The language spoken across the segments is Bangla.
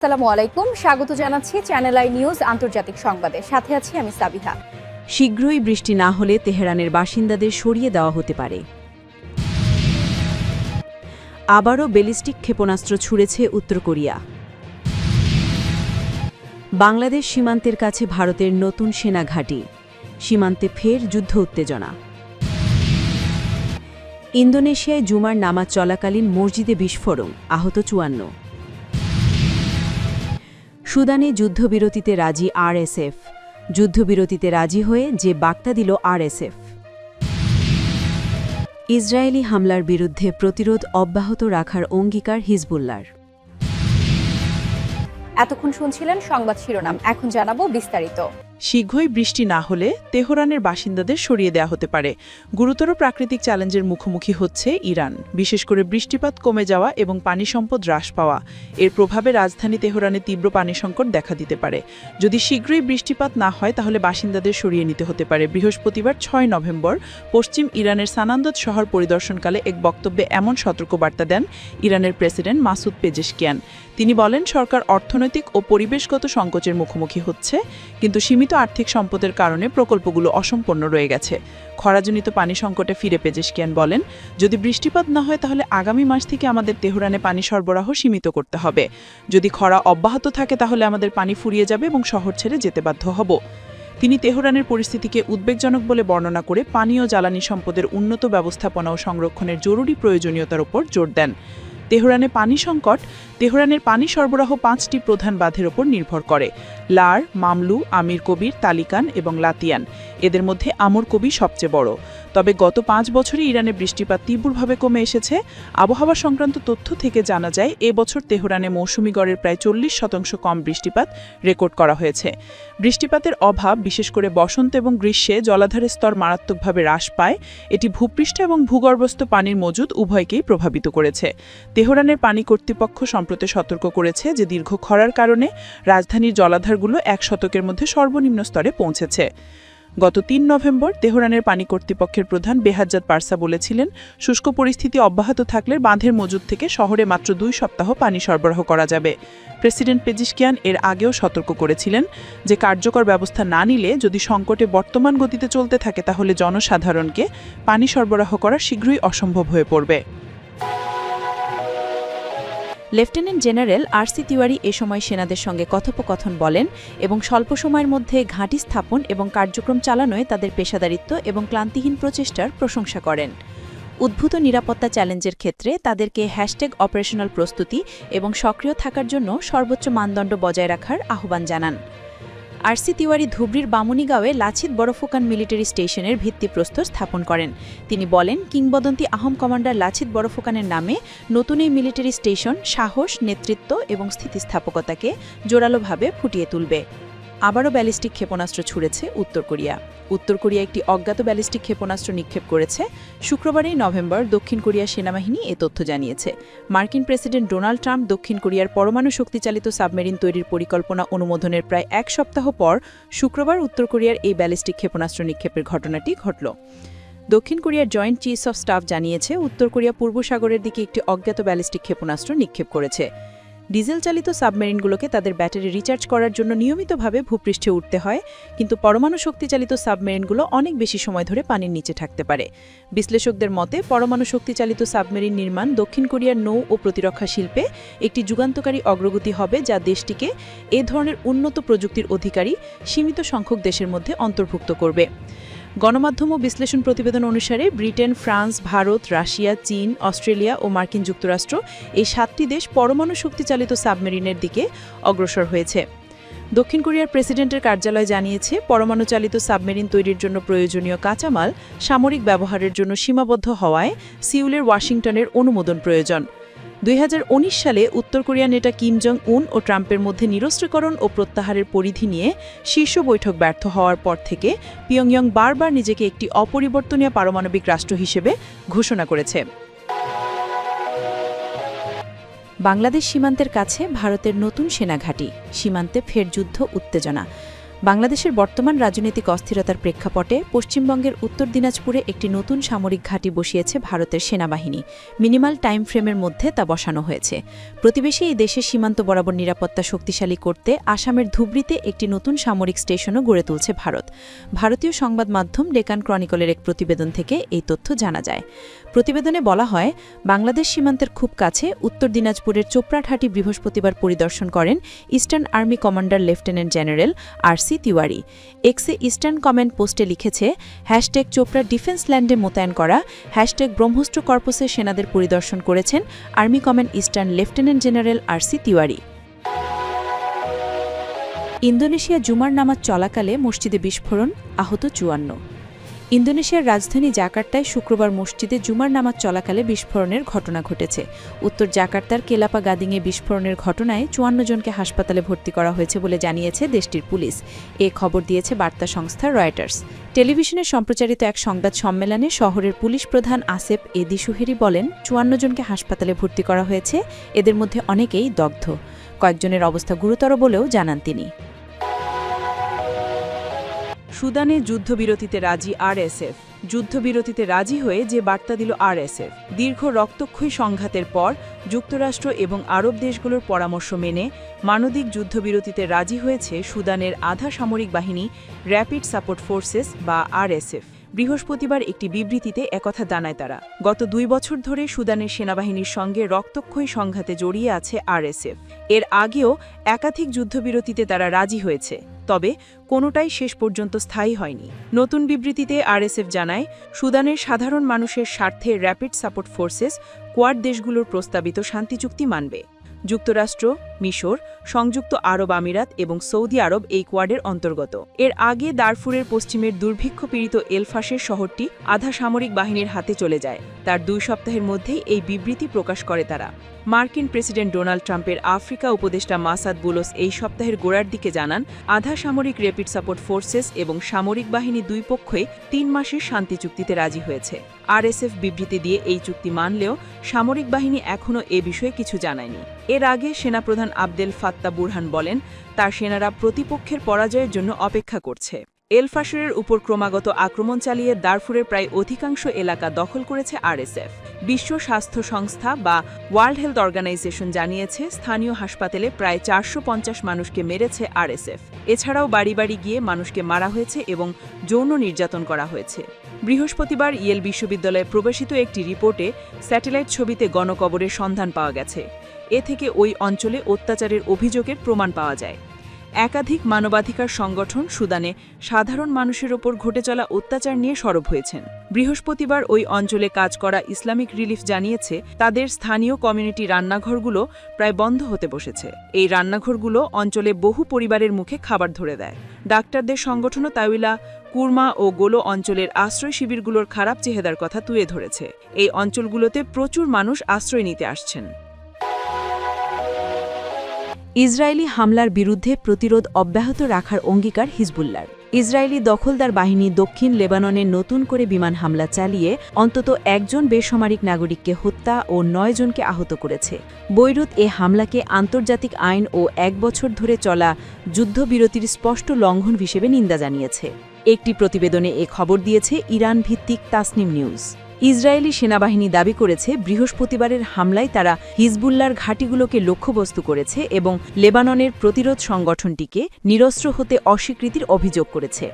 আসসালামু আলাইকুম, স্বাগত জানাচ্ছি চ্যানেল আই নিউজ আন্তর্জাতিক সংবাদে। সাথে আছি আমি সাবিহা। শীঘ্রই বৃষ্টি না হলে তেহরানের বাসিন্দাদের সরিয়ে দেওয়া হতে পারে। আবারও ব্যালিস্টিক ক্ষেপণাস্ত্র ছুড়েছে উত্তর কোরিয়া। বাংলাদেশ সীমান্তের কাছে ভারতের নতুন সেনা ঘাঁটি, সীমান্তে ফের যুদ্ধ উত্তেজনা। ইন্দোনেশিয়ায় জুমার নামাজ চলাকালীন মসজিদে বিস্ফোরণ, আহত ৫৪। সুদানে যুদ্ধবিরতিতে রাজি আরএসএফ, যুদ্ধবিরতিতে রাজি হয়ে যে বার্তা দিল আরএসএফ। ইসরায়েলি হামলার বিরুদ্ধে প্রতিরোধ অব্যাহত রাখার অঙ্গীকার হিজবুল্লাহর। এতক্ষণ শুনছিলেন সংবাদ শিরোনাম, এখন জানাবো বিস্তারিত। শীঘ্রই বৃষ্টি না হলে তেহরানের বাসিন্দাদের সরিয়ে দেওয়া হতে পারে। গুরুতর প্রাকৃতিক চ্যালেঞ্জের মুখোমুখি হচ্ছে ইরান, বিশেষ করে বৃষ্টিপাত কমে যাওয়া এবং পানি সম্পদ হ্রাস পাওয়া। এর প্রভাবে রাজধানী তেহরানে তীব্র পানি সংকট দেখা দিতে পারে। যদি শীঘ্রই বৃষ্টিপাত না হয় তাহলে বাসিন্দাদের সরিয়ে নিতে হতে পারে। বৃহস্পতিবার ৬ নভেম্বর পশ্চিম ইরানের সানান্দত শহর পরিদর্শনকালে এক বক্তব্যে এমন সতর্কবার্তা দেন ইরানের প্রেসিডেন্ট মাসুদ পেজেশকিয়ান। তিনি বলেন, সরকার অর্থনৈতিক ও পরিবেশগত সংকটের মুখোমুখি হচ্ছে, কিন্তু সীমিত আর্থিক সম্পদের কারণে প্রকল্পগুলো অসম্পূর্ণ রয়ে গেছে। খরাজনিত পানি সংকটে ফিরে পেজেশকিয়ান বলেন, যদি বৃষ্টিপাত না হয় তাহলে আগামী মাস থেকে আমাদের তেহরানে পানি সরবরাহ সীমিত করতে হবে। যদি খরা অব্যাহত থাকে তাহলে আমাদের পানি ফুরিয়ে যাবে এবং শহর ছেড়ে যেতে বাধ্য হব। তিনি তেহরানের পরিস্থিতিকে উদ্বেগজনক বলে বর্ণনা করে পানি ও জ্বালানি সম্পদের উন্নত ব্যবস্থাপনা ও সংরক্ষণের জরুরি প্রয়োজনীয়তার উপর জোর দেন। তেহরানের পানি সরবরাহ ৫টি প্রধান বাঁধের ওপর নির্ভর করে: লার, মামলু, আমির কবির, তালিকান এবং লাতিয়ান। এদের মধ্যে আমর কবি সবচেয়ে বড়। তবে গত ৫ বছরে ইরানে বৃষ্টিপাত তীব্রভাবে কমে এসেছে। আবহাওয়া সংক্রান্ত তথ্য থেকে জানা যায়, এবছর তেহরানে মৌসুমি গড়ের প্রায় ৪০% কম বৃষ্টিপাত রেকর্ড করা হয়েছে। বৃষ্টিপাতের অভাব, বিশেষ করে বসন্ত এবং গ্রীষ্মে জলাধারের স্তর মারাত্মকভাবে হ্রাস পায়। এটি ভূপৃষ্ঠ এবং ভূগর্ভস্থ পানির মজুদ উভয়কেই প্রভাবিত করেছে। তেহরানের পানি কর্তৃপক্ষ সম্প্রতি সতর্ক করেছে যে দীর্ঘ খরার কারণে রাজধানীর জলাধারগুলো ১ শতকের মধ্যে সর্বনিম্ন স্তরে পৌঁছেছে। গত ৩ নভেম্বর তেহরানের পানি কর্তৃপক্ষের প্রধান বেহাজ্জাদ পারসা বলেছিলেন, শুষ্ক পরিস্থিতি অব্যাহত থাকলে বাঁধের মজুদ থেকে শহরে মাত্র ২ সপ্তাহ পানি সরবরাহ করা যাবে। প্রেসিডেন্ট পেজেশকিয়ান এর আগেও সতর্ক করেছিলেন যে কার্যকর ব্যবস্থা না নিলে যদি সংকটে বর্তমান গতিতে চলতে থাকে তাহলে জনসাধারণকে পানি সরবরাহ করা শীঘ্রই অসম্ভব হয়ে পড়বে। লেফটেন্যান্ট জেনারেল আরসি তিওয়ারি এ সময় সেনাদের সঙ্গে কথোপকথন বলেন এবং স্বল্প সময়ের মধ্যে ঘাঁটি স্থাপন এবং কার্যক্রম চালানোয় তাদের পেশাদারিত্ব এবং ক্লান্তিহীন প্রচেষ্টার প্রশংসা করেন। উদ্ভূত নিরাপত্তা চ্যালেঞ্জের ক্ষেত্রে তাদেরকে অপারেশনাল প্রস্তুতি এবং সক্রিয় থাকার জন্য সর্বোচ্চ মানদণ্ড বজায় রাখার আহ্বান জানান। আরসি তিওয়ারি ধুবড়ির বামুনিগাঁওয়ে লাচিত বড়ফুকান মিলিটারি স্টেশনের ভিত্তিপ্রস্তর স্থাপন করেন। তিনি বলেন, কিংবদন্তি আহম কমান্ডার লাচিত বড়ফুকানের নামে নতুন এই মিলিটারি স্টেশন সাহস, নেতৃত্ব এবং স্থিতিস্থাপকতাকে জোরালোভাবে ফুটিয়ে তুলবে। আবারও ব্যালিস্টিক ক্ষেপণাস্ত্র ছুড়েছে উত্তর কোরিয়া। উত্তর কোরিয়া একটি অজ্ঞাত ব্যালিস্টিক ক্ষেপণাস্ত্র নিক্ষেপ করেছে। শুক্রবারই নভেম্বর দক্ষিণ কোরিয়ার সেনাবাহিনী এ তথ্য জানিয়েছে। মার্কিন প্রেসিডেন্ট ডোনাল্ড ট্রাম্প দক্ষিণ কোরিয়ার পরমাণু শক্তিচালিত সাবমেরিন তৈরির পরিকল্পনা অনুমোদনের প্রায় ১ সপ্তাহ পর শুক্রবার উত্তর কোরিয়ার এই ব্যালিস্টিক ক্ষেপণাস্ত্র নিক্ষেপের ঘটনাটি ঘটল। দক্ষিণ কোরিয়ার জয়েন্ট চিফস অফ স্টাফ জানিয়েছে, উত্তর কোরিয়া পূর্ব সাগরের দিকে একটি অজ্ঞাত ব্যালিস্টিক ক্ষেপণাস্ত্র নিক্ষেপ করেছে। ডিজেল চালিত সাবমেরিনগুলোকে তাদের ব্যাটারি রিচার্জ করার জন্য নিয়মিতভাবে ভূপৃষ্ঠে উঠতে হয়, কিন্তু পরমাণু শক্তিচালিত সাবমেরিনগুলো অনেক বেশি সময় ধরে পানির নিচে থাকতে পারে। বিশ্লেষকদের মতে, পরমাণু শক্তিচালিত সাবমেরিন নির্মাণ দক্ষিণ কোরিয়ার নৌ ও প্রতিরক্ষা শিল্পে একটি যুগান্তকারী অগ্রগতি হবে, যা দেশটিকে এ ধরনের উন্নত প্রযুক্তির অধিকারী সীমিত সংখ্যক দেশের মধ্যে অন্তর্ভুক্ত করবে। গণমাধ্যম ও বিশ্লেষণ প্রতিবেদন অনুসারে ব্রিটেন, ফ্রান্স, ভারত, রাশিয়া, চীন, অস্ট্রেলিয়া ও মার্কিন যুক্তরাষ্ট্র এই 7টি দেশ পরমাণু শক্তিচালিত সাবমেরিনের দিকে অগ্রসর হয়েছে। দক্ষিণ কোরিয়ার প্রেসিডেন্টের কার্যালয় জানিয়েছে, পরমাণু চালিত সাবমেরিন তৈরির জন্য প্রয়োজনীয় কাঁচামাল সামরিক ব্যবহারের জন্য সীমাবদ্ধ হওয়ায় সিউলের ওয়াশিংটনের অনুমোদন প্রয়োজন। ২০১৯ সালে উত্তর কোরিয়ার নেতা কিম জং উন ও ট্রাম্পের মধ্যে নিরস্ত্রীকরণ ও প্রত্যাহারের পরিধি নিয়ে শীর্ষ বৈঠক ব্যর্থ হওয়ার পর থেকে পিয়ংইয়ং বারবার নিজেকে একটি অপরিবর্তনীয় পারমাণবিক রাষ্ট্র হিসেবে ঘোষণা করেছে। বাংলাদেশ সীমান্তের কাছে ভারতের নতুন সেনা ঘাঁটি, সীমান্তে ফের যুদ্ধ উত্তেজনা। বাংলাদেশের বর্তমান রাজনৈতিক অস্থিরতার প্রেক্ষাপটে পশ্চিমবঙ্গের উত্তর দিনাজপুরে একটি নতুন সামরিক ঘাঁটি বসিয়েছে ভারতের সেনাবাহিনী। মিনিমাল টাইম ফ্রেমের মধ্যে তা বসানো হয়েছে। প্রতিবেশী এই দেশের সীমান্ত বরাবর নিরাপত্তা শক্তিশালী করতে আসামের ধুবড়ীতে একটি নতুন সামরিক স্টেশনও গড়ে তুলছে ভারত। ভারতীয় সংবাদ মাধ্যম ডেকান ক্রনিকলের এক প্রতিবেদন থেকে এই তথ্য জানা যায়। প্রতিবেদনে বলা হয়, বাংলাদেশ সীমান্তের খুব কাছে উত্তর দিনাজপুরের চোপড়াঘাটি বৃহস্পতিবার পরিদর্শন করেন eastern army commander lieutenant general RC Tiwari. এক্সে ইস্টার্ন কমান্ড পোস্টে লিখেছে, #চোপড়া ডিফেন্স ল্যান্ডে মোতায়েন করা #ব্রহ্মস্ত্র কর্পসের সেনাদের পরিদর্শন করেছেন army command eastern lieutenant general RC Tiwari. Indonesia জুমার নামাজ চলাকালে মসজিদে বিস্ফোরণ, আহত 54। ইন্দোনেশিয়ার রাজধানী জাকার্তায় শুক্রবার মসজিদে জুমার নামাজ চলাকালে বিস্ফোরণের ঘটনা ঘটেছে। উত্তর জাকার্তার কেলাপা গাদিংয়ে বিস্ফোরণের ঘটনায় 54 জনকে হাসপাতালে ভর্তি করা হয়েছে বলে জানিয়েছে দেশটির পুলিশ। এ খবর দিয়েছে বার্তা সংস্থা রয়টার্স। টেলিভিশনে সম্প্রচারিত এক সংবাদ সম্মেলনে শহরের পুলিশ প্রধান আসেফ এদি সুহেরি বলেন, 54 জনকে হাসপাতালে ভর্তি করা হয়েছে, এদের মধ্যে অনেকেই দগ্ধ। কয়েকজনের অবস্থা গুরুতর বলেও জানান তিনি। সুদানে যুদ্ধবিরতিতে রাজি আরএসএফ। যুদ্ধবিরতিতে রাজি হয়ে যে বার্তা দিল আরএসএফ। দীর্ঘ রক্তক্ষয়ী সংঘাতের পর যুক্তরাষ্ট্র এবং আরব দেশগুলোর পরামর্শ মেনে মানবিক যুদ্ধবিরতিতে রাজি হয়েছে সুদানের আধা সামরিক বাহিনী র্যাপিড সাপোর্ট ফোর্সেস বা আরএসএফ। বৃহস্পতিবার একটি বিবৃতিতে একথা জানায় তারা। গত 2 বছর ধরে সুদানের সেনাবাহিনীর সঙ্গে রক্তক্ষয়ী সংঘাতে জড়িয়ে আছে আরএসএফ। এর আগেও একাধিক যুদ্ধবিরতিতে তারা রাজি হয়েছে, তবে কোনোটাই শেষ পর্যন্ত স্থায়ী হয়নি। নতুন বিবৃতিতে আরএসএফ জানায়, সুদানের সাধারণ মানুষের স্বার্থে র্যাপিড সাপোর্ট ফোর্সেস কোয়াড দেশগুলোর প্রস্তাবিত শান্তি চুক্তি মানবে। যুক্তরাষ্ট্র, মিশর, সংযুক্ত আরব আমিরাত এবং সৌদি আরব এই কোয়াডের অন্তর্গত। এর আগে দারফুরের পশ্চিমের দুর্ভিক্ষ পীড়িত এলফাশের শহরটি আধা সামরিক বাহিনীর হাতে চলে যায়। তার 2 সপ্তাহের মধ্যেই এই বিবৃতি প্রকাশ করে তারা। মার্কিন প্রেসিডেন্ট ডোনাল্ড ট্রাম্পের আফ্রিকা উপদেষ্টা মাসাদ বুলোস এই সপ্তাহের গোড়ার দিকে জানান, আধা সামরিক র্যাপিড সাপোর্ট ফোর্সেস এবং সামরিক বাহিনী 2 পক্ষই 3 মাসের শান্তি চুক্তিতে রাজি হয়েছে। আরএসএফ বিবৃতি দিয়ে এই চুক্তি মানলেও সামরিক বাহিনী এখনও এ বিষয়ে কিছু জানায়নি। এর আগে সেনাপ্রধান আবদেল ফাত্তা বুরহান বলেন, তার সেনারা প্রতিপক্ষের পরাজয়ের জন্য অপেক্ষা করছে। এলফাশরের উপর ক্রমাগত আক্রমণ চালিয়ে দারফুরের প্রায় অধিকাংশ এলাকা দখল করেছে আরএসএফ। বিশ্ব স্বাস্থ্য সংস্থা বা ওয়ার্ল্ড হেলথ অর্গানাইজেশন জানিয়েছে, স্থানীয় হাসপাতালে প্রায় 450 মানুষকে মেরেছে আরএসএফ। এছাড়াও বাড়ি বাড়ি গিয়ে মানুষকে মারা হয়েছে এবং যৌন নির্যাতন করা হয়েছে। বৃহস্পতিবার ইয়েল বিশ্ববিদ্যালয়ে প্রকাশিত একটি রিপোর্টে স্যাটেলাইট ছবিতে গণকবরের সন্ধান পাওয়া গেছে। এ থেকে ওই অঞ্চলে অত্যাচারের অভিযোগের প্রমাণ পাওয়া যায়। একাধিক মানবাধিকার সংগঠন সুদানে সাধারণ মানুষের ওপর ঘটে চলা অত্যাচার নিয়ে সরব হয়েছেন। বৃহস্পতিবার ওই অঞ্চলে কাজ করা ইসলামিক রিলিফ জানিয়েছে, তাদের স্থানীয় কমিউনিটি রান্নাঘরগুলো প্রায় বন্ধ হতে বসেছে। এই রান্নাঘরগুলো অঞ্চলে বহু পরিবারের মুখে খাবার ধরে দেয়। ডাক্তারদের সংগঠনও তাওইলা, কুরমা ও গোলো অঞ্চলের আশ্রয় শিবিরগুলোর খারাপ চেহারার কথা তুলে ধরেছে। এই অঞ্চলগুলোতে প্রচুর মানুষ আশ্রয় নিতে আসছেন। ইসরায়েলি হামলার বিরুদ্ধে প্রতিরোধ অব্যাহত রাখার অঙ্গীকার হিজবুল্লাহর। ইসরায়েলি দখলদার বাহিনী দক্ষিণ লেবাননে নতুন করে বিমান হামলা চালিয়ে অন্তত 1 জন বেসামরিক নাগরিককে হত্যা ও 9 জনকে আহত করেছে। বৈরুত এ হামলাকে আন্তর্জাতিক আইন ও 1 বছর ধরে চলা যুদ্ধবিরতির স্পষ্ট লঙ্ঘন হিসেবে নিন্দা জানিয়েছে। একটি প্রতিবেদনে এ খবর দিয়েছে ইরান ভিত্তিক তাসনিম নিউজ। ইসরায়েলি সেনাবাহিনী দাবি করেছে, বৃহস্পতিবারের হামলায় তারা হিজবুল্লাহর ঘাঁটিগুলোকে লক্ষ্যবস্তু করেছে এবং লেবাননের প্রতিরোধ সংগঠনটিকে নিরস্ত্র হতে অস্বীকৃতির অভিযোগ করেছে।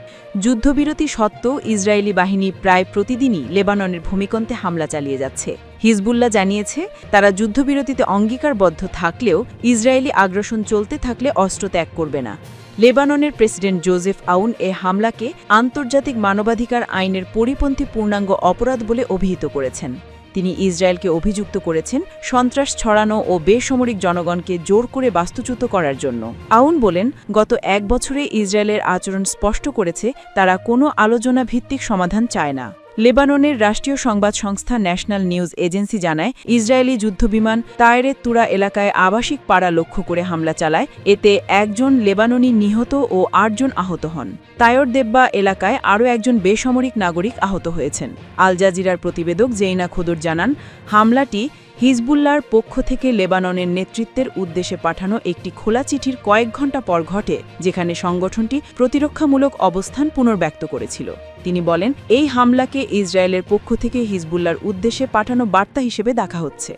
যুদ্ধবিরতি সত্ত্বেও ইসরায়েলি বাহিনী প্রায় প্রতিদিনই লেবাননের ভূমিকম্পে হামলা চালিয়ে যাচ্ছে। হিজবুল্লাহ জানিয়েছে, তারা যুদ্ধবিরতিতে অঙ্গীকারবদ্ধ থাকলেও ইসরায়েলি আগ্রাসন চলতে থাকলে অস্ত্র ত্যাগ করবে না। লেবাননের প্রেসিডেন্ট জোজেফ আউন এ হামলাকে আন্তর্জাতিক মানবাধিকার আইনের পরিপন্থী পূর্ণাঙ্গ অপরাধ বলে অভিহিত করেছেন। তিনি ইসরায়েলকে অভিযুক্ত করেছেন সন্ত্রাস ছড়ানো ও বেসামরিক জনগণকে জোর করে বাস্তুচ্যুত করার জন্য। আউন বলেন, গত 1 বছরে ইসরায়েলের আচরণ স্পষ্ট করেছে, তারা কোনো আলোচনা ভিত্তিক সমাধান চায় না। লেবাননের রাষ্ট্রীয় সংবাদ সংস্থা ন্যাশনাল নিউজ এজেন্সি জানায়, ইসরায়েলি যুদ্ধবিমান তায়েরের তুরা এলাকায় আবাসিক পাড়া লক্ষ্য করে হামলা চালায়। এতে 1 জন লেবাননি নিহত ও 8 জন আহত হন। তায়র দেব্বা এলাকায় আরও 1 জন বেসামরিক নাগরিক আহত হয়েছেন। আল জাজিরার প্রতিবেদক জেইনা খুদর জানান, হামলাটি হিজবুল্লাহর পক্ষ থেকে লেবাননের নেতৃত্বের উদ্দেশ্যে পাঠানো একটি খোলা চিঠির কয়েক ঘণ্টা পর ঘটে, যেখানে সংগঠনটি প্রতিরক্ষামূলক অবস্থান পুনর্ব্যক্ত করেছিল। তিনি বলেন, এই হামলাকে ইসরায়েলের পক্ষ থেকে হিজবুল্লাহর উদ্দেশ্যে পাঠানো বার্তা হিসেবে দেখা হচ্ছে।